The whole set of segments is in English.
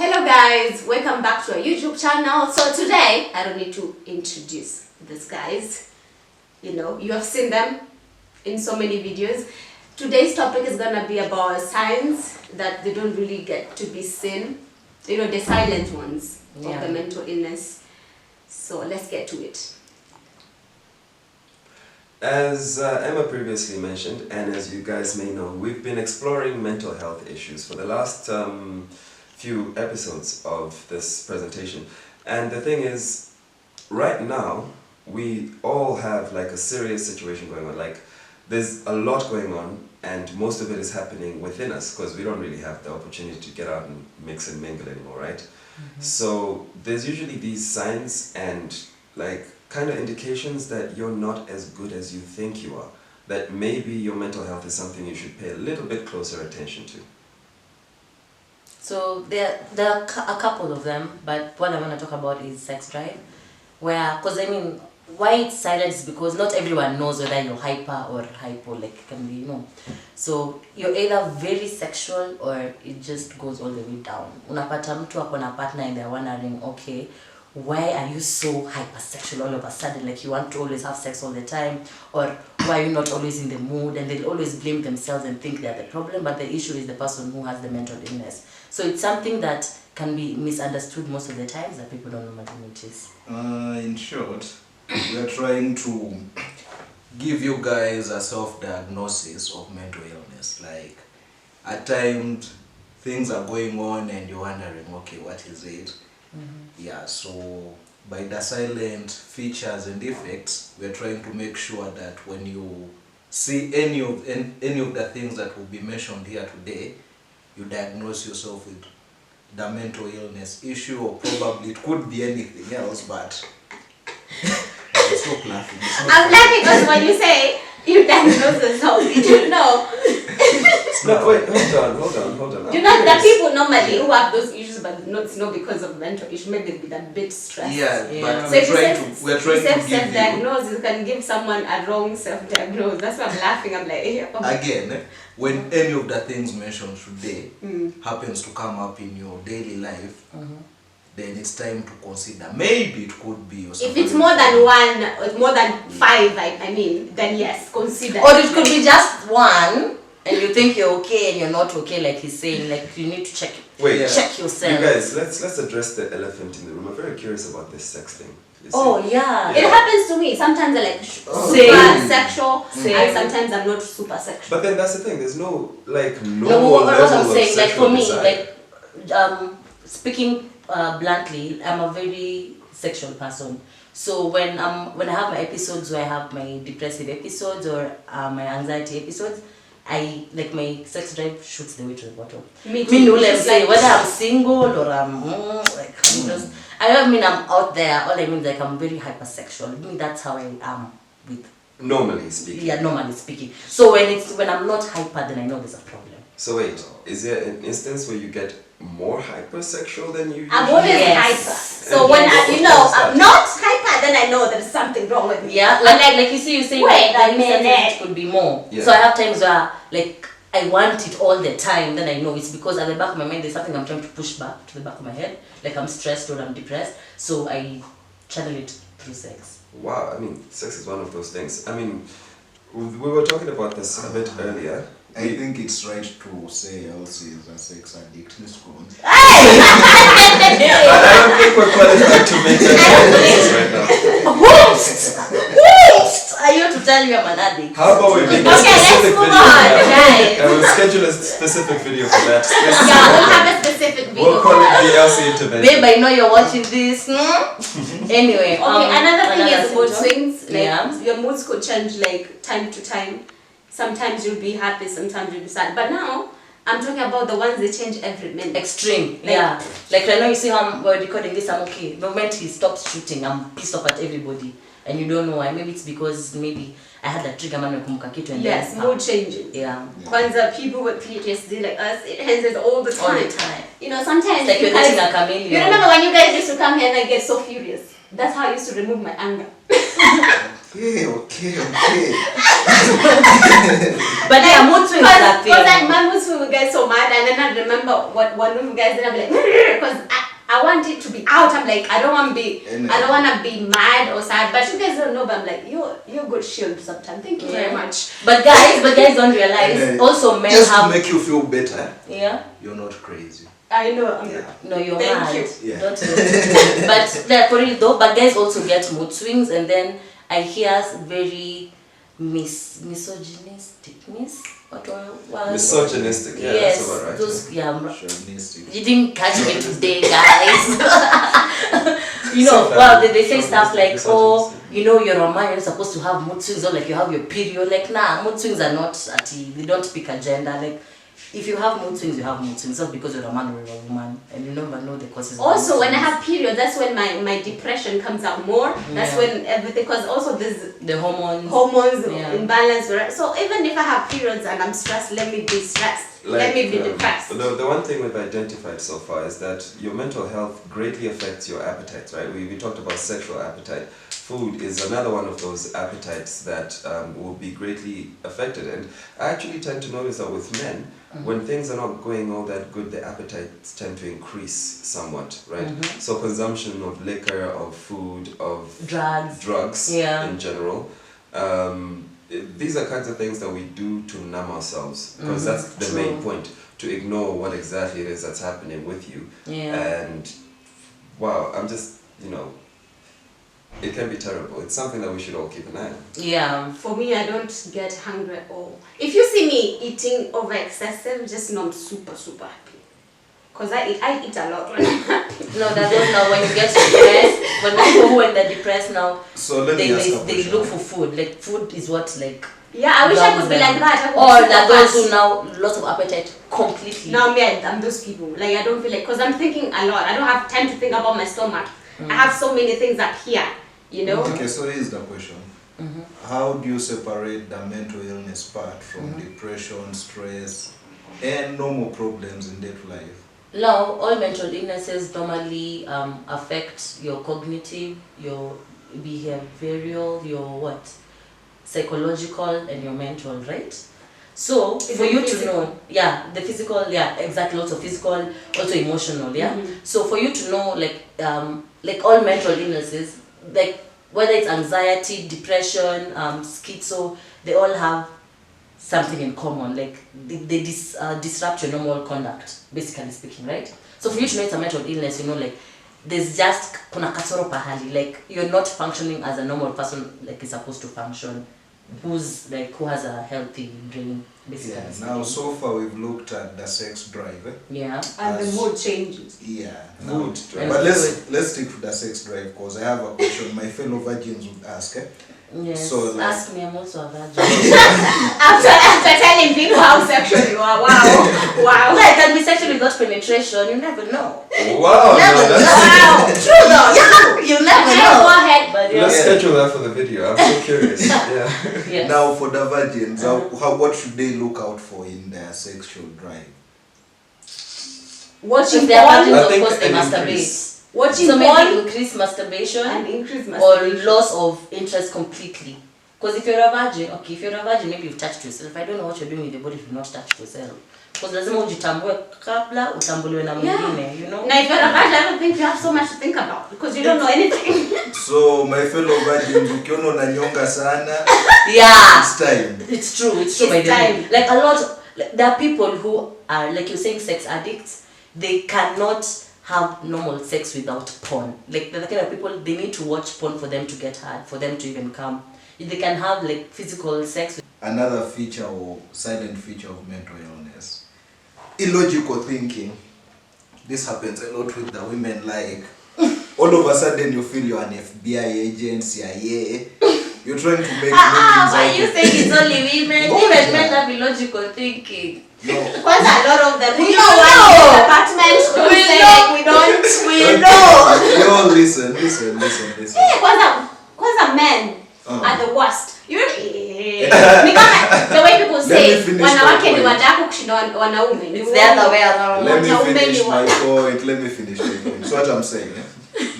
Hello guys, welcome back to our YouTube channel. So today, I don't need to introduce these guys. You know, you have seen them in so many videos. Today's topic is gonna be about signs that they don't really get to be seen. You know, the silent ones of the mental illness. So let's get to it. As Emma previously mentioned, and as you guys may know, we've been exploring mental health issues for the last few episodes of this presentation. And the thing is, right now, we all have like a serious situation going on. Like, there's a lot going on, and most of it is happening within us because we don't really have the opportunity to get out and mix and mingle anymore, right? Mm-hmm. So there's usually these signs and like kind of indications that you're not as good as you think you are, that maybe your mental health is something you should pay a little bit closer attention to. So there are a couple of them, but what I want to talk about is sex drive, where, because I mean, why it's silent is because not everyone knows whether you're hyper or hypo, like it can be, you know. So you're either very sexual or it just goes all the way down. Unapata mtu ako na partner and they're wondering, okay, why are you so hypersexual all of a sudden? Like you want to always have sex all the time, or why are you not always in the mood? And they'll always blame themselves and think they're the problem, but the issue is the person who has the mental illness. So it's something that can be misunderstood most of the times that people don't normally notice. In short, we are trying to give you guys a self-diagnosis of mental illness. Like, at times, things are going on and you're wondering, okay, what is it? Mm-hmm. Yeah, so by the silent features and effects, we're trying to make sure that when you see any of the things that will be mentioned here today, you diagnose yourself with the mental illness issue, or probably it could be anything else, but stop laughing. I'm laughing because when you say you diagnose yourself, you should know. No, wait, hold on. You know, the people normally who have those issues, but it's not because of mental issue, maybe with a bit stressed. Yeah, but So we're trying to give self-diagnose, you can give someone a wrong self-diagnose. That's why I'm laughing. I'm like, hey, oh. Again, when any of the things mentioned today happens to come up in your daily life, then it's time to consider. Maybe it could be. If it's more than one, or more than five, I mean, then yes, consider. Or it could be just one, and you think you're okay and you're not okay, like he's saying. Like you need to check yourself. You guys, let's address the elephant in the room. I'm very curious about this sex thing. Yeah. It happens to me. Sometimes I like super sexual, and sometimes I'm not super sexual. But then that's the thing. There's no like No, what I'm saying, like for me, desire. like speaking bluntly, I'm a very sexual person. So when I have my episodes where I have my depressive episodes or my anxiety episodes, I like my sex drive shoots the way to the bottom. Me too. Say whether I'm single or I'm just. I don't mean I'm out there. All I mean is like I'm very hypersexual. I mean that's how I am with. Normally speaking. Yeah, normally speaking. So when I'm not hyper, then I know there's a problem. So wait, is there an instance where you get more hypersexual than you? I'm always hyper. So when I'm not hyper, then I know there's something wrong with me. Yeah, like you see, you say it could be more. Yeah. So I have times where like I want it all the time. Then I know it's because at the back of my mind there's something I'm trying to push back to the back of my head. Like I'm stressed or I'm depressed. So I channel it through sex. Wow, I mean, sex is one of those things. I mean, we were talking about this a bit earlier. I think it's right to say Elsie is a sex addict. Let's go on. I don't think we're qualified to make that diagnosis right now. Whoops! Are you to tell me I'm an addict? How about we make a Okay, let's specific move video? on, guys. I will schedule a specific video for that. Yeah, we'll have a specific video. We'll call it the Elsie intervention. Babe, I know you're watching this. Anyway. Okay, another thing is mood symptom. swings. Like your moods could change like time to time. Sometimes you'll be happy, sometimes you'll be sad. But now I'm talking about the ones that change every minute. Extreme, yeah. Like right now you see how we're recording this, I'm okay. The moment he stops shooting, I'm pissed off at everybody. And you don't know why. Maybe it's because maybe I had a trigger man kumbuka kitu and yes, mood changing. Yeah. Kwanza people with PTSD like us, it happens all the time. All the time. You know, sometimes it's like you're dating a chameleon. You remember when you guys used to come here and I get so furious? That's how I used to remove my anger. Okay. But yeah, mood swings are Because like thing. my mood swing will get so mad, and then I remember what one of you guys did. I'm like, because I want it to be out. I'm like, I don't want to be mad or sad. But you guys don't know. But I'm like, you're good shield sometimes. Thank you very Yeah. much. But guys don't realize also men just have to make you feel better, yeah. you're not crazy. I know. Yeah. No, you're Thank mad. you. Yeah. Don't but like for real though, but guys also get mood swings, and then I hear very misogynisticness. Misogynistic, yeah, yes, that's about right. those Chauvinistic. you didn't catch me today, guys. You know, Sometimes well, they say stuff like, misogynistic. oh, you know, you're a man, you're not supposed to have mood swings, or like you have your period. Like, nah, mood swings are not they don't pick a gender. Like, if you have mood swings, you have mood swings. Not because you're a man or you're a woman, and you never know the causes. Also, of mood when I swings. have period, that's when my depression comes out more. That's Yeah. when everything, because also there's the hormones. hormones imbalance. Right? So even if I have periods and I'm stressed, let me be stressed. Let me be depressed. The one thing we've identified so far is that your mental health greatly affects your appetites, right? We talked about sexual appetite. Food is another one of those appetites that will be greatly affected. And I actually tend to notice that with men, when things are not going all that good, the appetites tend to increase somewhat, right? So consumption of liquor, of food, of drugs Yeah. in general. These are kinds of things that we do to numb ourselves, because that's the main point, to ignore what exactly it is that's happening with you. Yeah. And wow, I'm just, it can be terrible. It's something that we should all keep an eye on. Yeah. For me, I don't get hungry at all. If you see me eating over excessive, just know I'm super, super happy. Because I eat a lot when I'm happy. No, that goes now when you get depressed. When people when they're depressed now, So let me ask a they question. look for food. Like food is what like. Yeah, I wish I could be like that. I could Or be that super those fat. who now lots of appetite completely. Now I'm those people. Like I don't feel like, because I'm thinking a lot. I don't have time to think about my stomach. I have so many things up here, you know. Okay, so here's the question. How do you separate the mental illness part from depression, stress, and normal problems in daily life? Now, all mental illnesses normally affect your cognitive, your behavioral, your psychological, and your mental, right? So, for you to know, the physical, exactly, also physical, also emotional, So, for you to know, like all mental illnesses, like whether it's anxiety, depression, schizo, they all have something in common, like they disrupt your normal conduct, basically speaking, right? So for you to know it's a mental illness, like there's just kuna kasoro pahali, like you're not functioning as a normal person like you're supposed to function, who has a healthy brain, basically. Yeah. Now, so far we've looked at the sex drive. Yeah. And the mood changes. Yeah. Food drive. But let's stick to the sex drive, because I have a question my fellow virgins would ask. Yes. So, like- ask me, I'm also a virgin. After telling people how sexual you are, wow. Well, it can be sexual without penetration, you never know. Wow, Never no, that's Wow, true though. You never Okay, know. go ahead. But Let's yeah. schedule that for the video. I'm so curious. Yeah. Yes. Now, for the virgins, what should they look out for in their sexual drive? Watching If they are porn, virgins, I of think course they an masturbate. increase. watching So porn maybe increase masturbation and increase or masturbation. loss of interest completely. Because if you're a virgin, maybe you've touched yourself. I don't know what you're doing with your body if you've not touched yourself. Because lazima ujitambue kabla utambuliwe na mwingine, you know? Now, if you're a virgin, I don't think you have so much to think about because you don't know anything. So, my fellow virgins, ukiona unanyonga sana, Yeah. it's time. It's true by It's the way. time. Like a lot, there are people who are, like you're saying, sex addicts. They cannot have normal sex without porn. Like the kind of people, they need to watch porn for them to get hard, for them to even come. They can have like physical sex. Another feature or silent feature of mental illness. Illogical thinking. This happens a lot with the women, like all of a sudden you feel you're an FBI agent, CIA. You're trying to make meanings Are out you of- saying it's only women? No, Even yeah. men have illogical thinking. No. Because a lot of them, we We know know. why in this apartment don't We say know. like we don't. We know. Yo, listen. Because men are the worst. You know, ni kama the way people Let me say finish my wanawake ni point. wadaku kushinda wanaume. Ni It's the other way around. Let me Wanaume finish ni my point. So what I'm saying,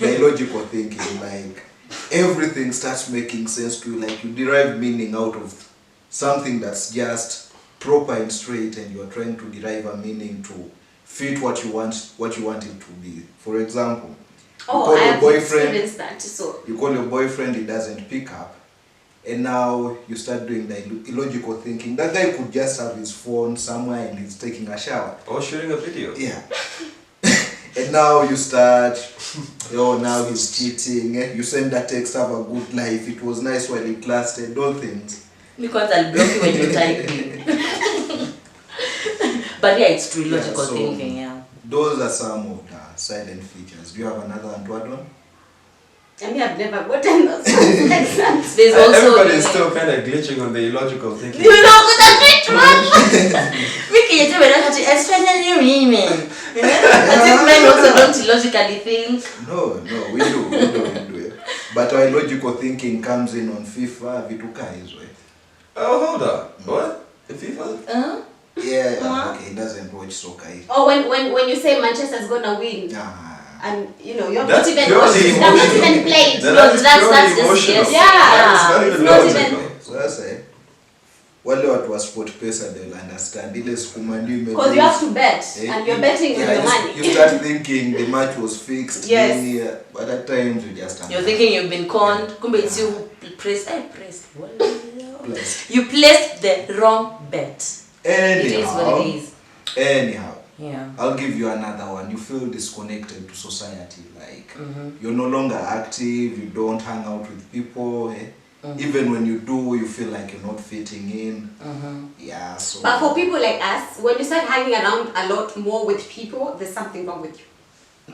the illogical thinking, like everything starts making sense to you. Like you derive meaning out of something that's just proper and straight, and you're trying to derive a meaning to fit what you want it to be. For example, Oh, I have experienced that. So you call your boyfriend, he doesn't pick up, and now you start doing the illogical thinking. That guy could just have his phone somewhere and he's taking a shower. Or shooting a video. Yeah. And now you start, oh, now he's cheating. You send that text, have a good life. It was nice while it lasted. All things. Because I'll block you when you're typing. But yeah, it's true, logical so thinking, yeah. Those are some of the silent features. Do you have another one to add on? I mean, I've never gotten those exams. There's also Everybody is still kind of glitching on the illogical thinking. You know what I mean? Vicky, you tell me that you especially women. As if men also don't illogically think. No, we do. But our illogical thinking comes in on FIFA, Vituka is way. Oh, hold on. What? The FIFA? Yeah, okay, he doesn't watch soccer. Oh, when you say Manchester's gonna win, and you know you're not That's even purely watching, I'm not even emotional. playing. That's just purely emotional. yes. Yeah. It's not It's even not logical. even- So I say, wale watu wa sport pesa they'll understand. Ile sukuma ndio Because you have to bet, and you're betting with your money. You start thinking the match was fixed. Yes. Then, but at times you just You're thinking you've been conned. Kumbe it's you who pressed. Placed. You placed the wrong bet. It is what it is. Anyhow, Yeah. I'll give you another one. You feel disconnected to society, like you're no longer active, you don't hang out with people. Even when you do, you feel like you're not fitting in. Yeah, so. But for people like us, when you start hanging around a lot more with people, there's something wrong with you.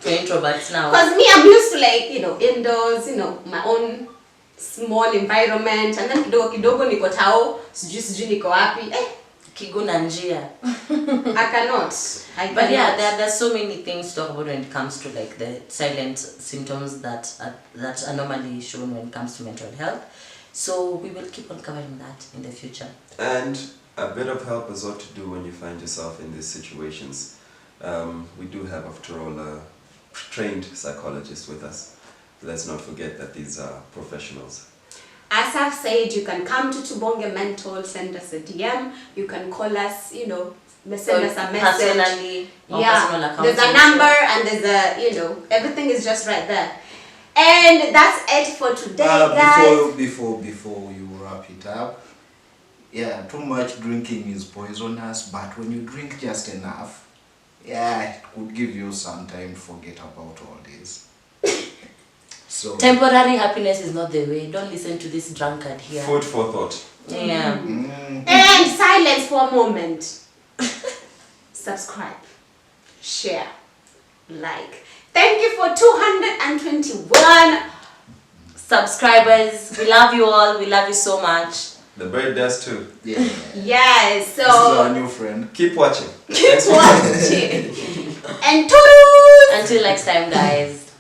For introverts now. Because me, I'm used to like, indoors, my own small environment, and then kidogo niko tao, sijui niko wapi. Kiguna njia. I cannot. But yeah, there's so many things to talk about when it comes to like the silent symptoms that are normally shown when it comes to mental health. So we will keep on covering that in the future. And a bit of help is what to do when you find yourself in these situations. We do have, after all, a trained psychologist with us. Let's not forget that these are professionals. As I've said, you can come to Tubonge Mental, send us a DM. You can call us, send us a message. Personally, or Yeah, personal accounts. there's a number and there's a, everything is just right there. And that's it for today, guys. Before you wrap it up, yeah, too much drinking is poisonous, but when you drink just enough, yeah, it could give you some time to forget about all this. So Temporary happiness is not the way. Don't listen to this drunkard here. Food for thought. Yeah. And silence for a moment. Subscribe, share, like. Thank you for 221 subscribers. We love you all. We love you so much. The bird does too. yeah, Yes, this is our so new friend. Keep watching. keep watching. And toodles! Until next time, guys.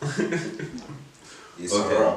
It's Okay. alright.